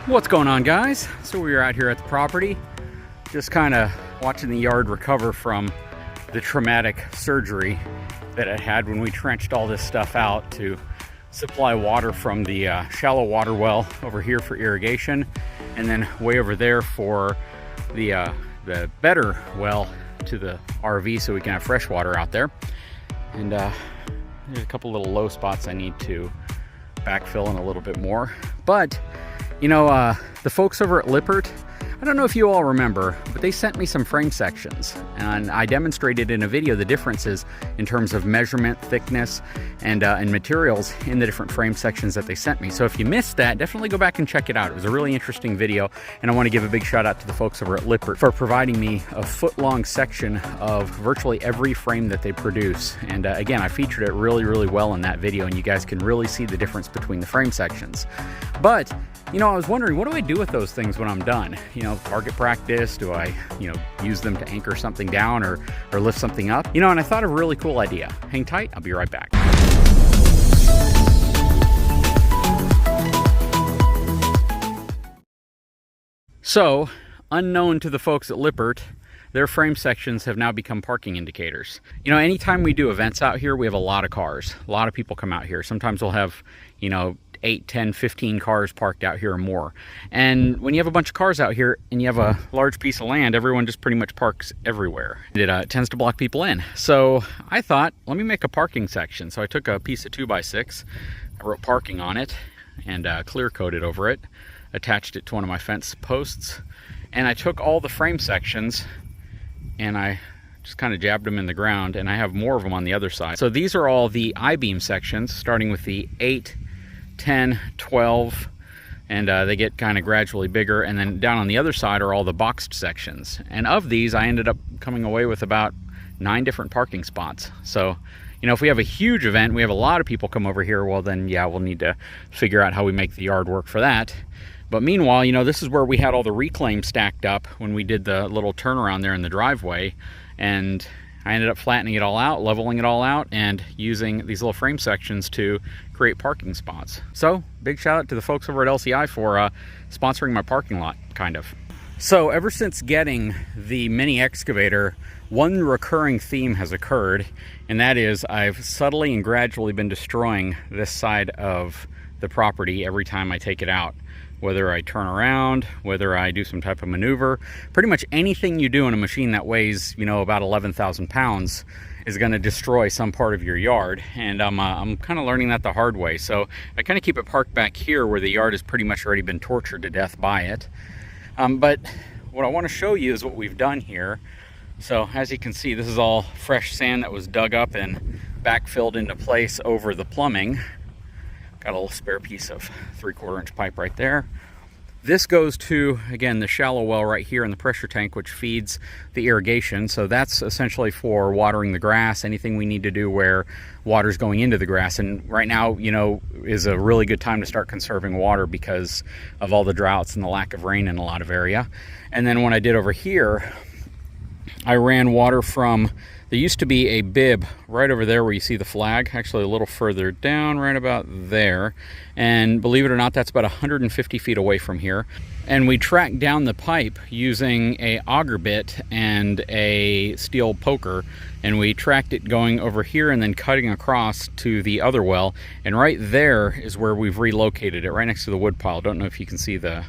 What's going on, guys? So we're out here at the property, just kind of watching the yard recover from the traumatic surgery that it had when we trenched all this stuff out to supply water from the shallow water well over here for irrigation, and then way over there for the better well to the RV so we can have fresh water out there. And there's a couple little low spots I need to backfill in a little bit more. But you know, the folks over at Lippert, I don't know if you all remember, but they sent me some frame sections, and I demonstrated in a video the differences in terms of measurement, thickness, and materials in the different frame sections that they sent me. So if you missed that, definitely go back and check it out. It was a really interesting video, and I want to give a big shout out to the folks over at Lippert for providing me a foot-long section of virtually every frame that they produce. And again, I featured it really, really well in that video, and you guys can really see the difference between the frame sections. But you know, I was wondering, what do I do with those things when I'm done? You know, target practice, do I, use them to anchor something down or lift something up? You know, and I thought of a really cool idea. Hang tight, I'll be right back. So, unknown to the folks at Lippert, their frame sections have now become parking indicators. You know, anytime we do events out here, we have a lot of cars. A lot of people come out here. Sometimes we'll have, 8, 10, 15 cars parked out here or more. And when you have a bunch of cars out here and you have a large piece of land, everyone just pretty much parks everywhere. It tends to block people in. So I thought, let me make a parking section. So I took a piece of 2x6, I wrote parking on it, and clear coated over it, attached it to one of my fence posts, and I took all the frame sections and I just kind of jabbed them in the ground, and I have more of them on the other side. So these are all the I-beam sections, starting with the 8, 10, 12, and they get kind of gradually bigger, and then down on the other side are all the boxed sections. And of these, I ended up coming away with about 9 different parking spots. So, if we have a huge event, we have a lot of people come over here, well then, yeah, we'll need to figure out how we make the yard work for that. But meanwhile, this is where we had all the reclaim stacked up when we did the little turnaround there in the driveway, and I ended up flattening it all out, leveling it all out, and using these little frame sections to create parking spots. So, big shout out to the folks over at LCI for sponsoring my parking lot, kind of. So, ever since getting the mini excavator, one recurring theme has occurred, and that is I've subtly and gradually been destroying this side of the property every time I take it out. Whether I turn around, whether I do some type of maneuver, pretty much anything you do in a machine that weighs, about 11,000 pounds is going to destroy some part of your yard. And I'm kind of learning that the hard way. So I kind of keep it parked back here where the yard has pretty much already been tortured to death by it. But what I want to show you is what we've done here. So as you can see, this is all fresh sand that was dug up and backfilled into place over the plumbing. Got a little spare piece of 3/4 inch pipe right there. This goes to, again, the shallow well right here in the pressure tank, which feeds the irrigation. So that's essentially for watering the grass, anything we need to do where water's going into the grass. And right now, is a really good time to start conserving water because of all the droughts and the lack of rain in a lot of area. And then what I did over here, I ran water from, there used to be a bib right over there where you see the flag, actually a little further down, right about there. And believe it or not, that's about 150 feet away from here. And we tracked down the pipe using a auger bit and a steel poker. And we tracked it going over here and then cutting across to the other well. And right there is where we've relocated it, right next to the wood pile. Don't know if you can see the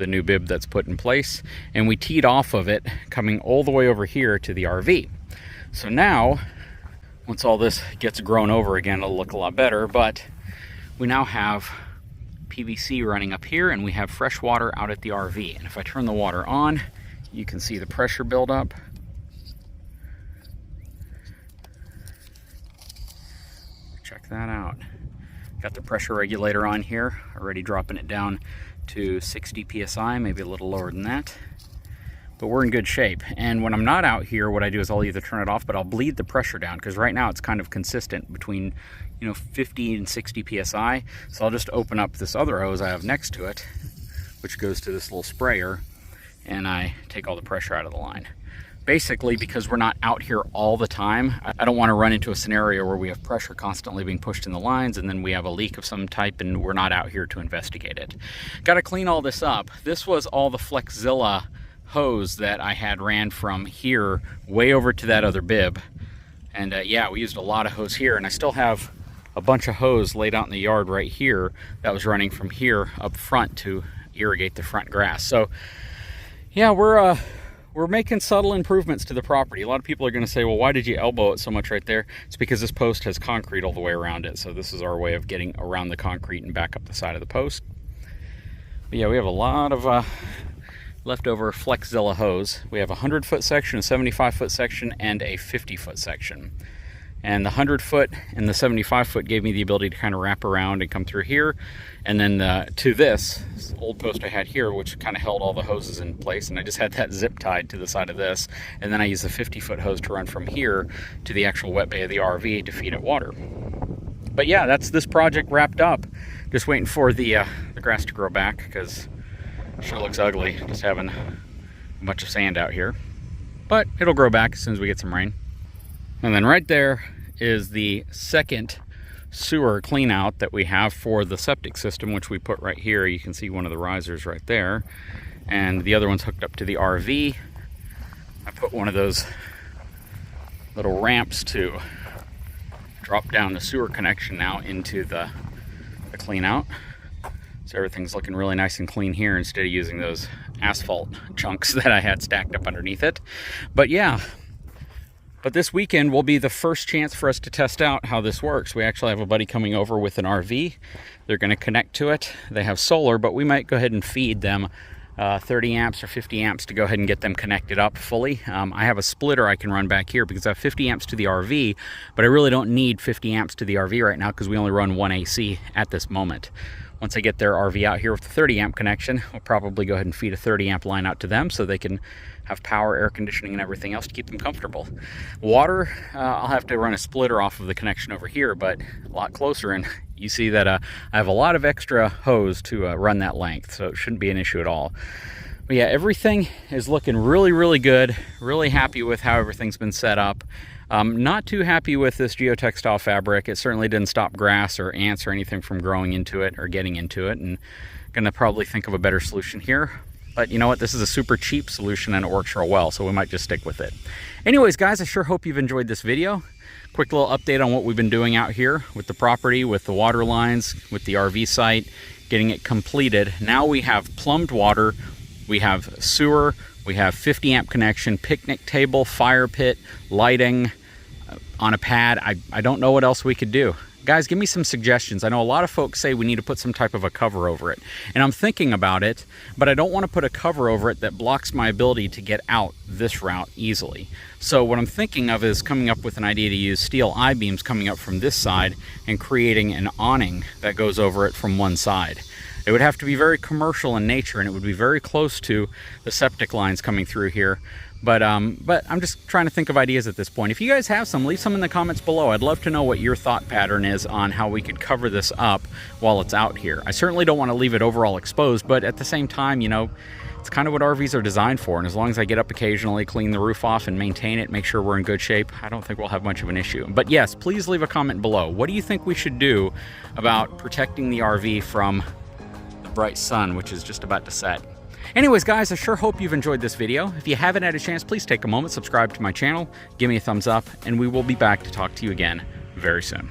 new bib that's put in place. And we teed off of it, coming all the way over here to the RV. So now, once all this gets grown over again, it'll look a lot better, but we now have PVC running up here and we have fresh water out at the RV. And if I turn the water on, you can see the pressure build up. Check that out. Got the pressure regulator on here, already dropping it down to 60 PSI, maybe a little lower than that. But we're in good shape. And when I'm not out here, what I do is I'll either turn it off, but I'll bleed the pressure down, because right now it's kind of consistent between 50 and 60 PSI. So I'll just open up this other hose I have next to it, which goes to this little sprayer, and I take all the pressure out of the line. basically because we're not out here all the time. I don't want to run into a scenario where we have pressure constantly being pushed in the lines and then we have a leak of some type and we're not out here to investigate it. Got to clean all this up. This was all the Flexzilla hose that I had ran from here way over to that other bib. And yeah, we used a lot of hose here, and I still have a bunch of hose laid out in the yard right here that was running from here up front to irrigate the front grass. So yeah, we're making subtle improvements to the property. A lot of people are going to say, well, why did you elbow it so much right there? It's because this post has concrete all the way around it. So this is our way of getting around the concrete and back up the side of the post. But yeah, we have a lot of leftover Flexzilla hose. We have a 100-foot section, a 75-foot section, and a 50-foot section. And the 100-foot and the 75-foot gave me the ability to kind of wrap around and come through here. And then to this old post I had here, which kind of held all the hoses in place. And I just had that zip tied to the side of this. And then I used the 50-foot hose to run from here to the actual wet bay of the RV to feed it water. But yeah, that's this project wrapped up. Just waiting for the grass to grow back, because it sure looks ugly just having a bunch of sand out here. But it'll grow back as soon as we get some rain. And then right there is the second sewer clean out that we have for the septic system, which we put right here. You can see one of the risers right there, and the other one's hooked up to the RV. I put one of those little ramps to drop down the sewer connection now into the clean out. So everything's looking really nice and clean here instead of using those asphalt chunks that I had stacked up underneath it. But yeah, but this weekend will be the first chance for us to test out how this works. We actually have a buddy coming over with an RV. They're going to connect to it. They have solar, but we might go ahead and feed them 30 amps or 50 amps to go ahead and get them connected up fully. I have a splitter I can run back here because I have 50 amps to the RV, but I really don't need 50 amps to the RV right now because we only run one AC at this moment. Once I get their RV out here with the 30 amp connection, I'll probably go ahead and feed a 30 amp line out to them so they can have power, air conditioning, and everything else to keep them comfortable. Water, I'll have to run a splitter off of the connection over here, but a lot closer, and you see that I have a lot of extra hose to run that length, so it shouldn't be an issue at all. But yeah, everything is looking really, really good. Really happy with how everything's been set up. Not too happy with this geotextile fabric. It certainly didn't stop grass or ants or anything from growing into it or getting into it, and gonna probably think of a better solution here. But you know what, this is a super cheap solution and it works real well, so we might just stick with it. Anyways, guys, I sure hope you've enjoyed this video. Quick little update on what we've been doing out here with the property, with the water lines, with the RV site, getting it completed. Now we have plumbed water, we have sewer, we have 50 amp connection, picnic table, fire pit, lighting on a pad. I don't know what else we could do. Guys, give me some suggestions. I know a lot of folks say we need to put some type of a cover over it, and I'm thinking about it, but I don't want to put a cover over it that blocks my ability to get out this route easily. So what I'm thinking of is coming up with an idea to use steel I-beams coming up from this side and creating an awning that goes over it from one side. It would have to be very commercial in nature, and it would be very close to the septic lines coming through here. But I'm just trying to think of ideas at this point. If you guys have some, leave some in the comments below. I'd love to know what your thought pattern is on how we could cover this up while it's out here. I certainly don't want to leave it overall exposed, but at the same time, you know, it's kind of what RVs are designed for. And as long as I get up occasionally, clean the roof off and maintain it, make sure we're in good shape, I don't think we'll have much of an issue. But yes, please leave a comment below. What do you think we should do about protecting the RV from the bright sun, which is just about to set? Anyways, guys, I sure hope you've enjoyed this video. If you haven't had a chance, please take a moment, subscribe to my channel, give me a thumbs up, and we will be back to talk to you again very soon.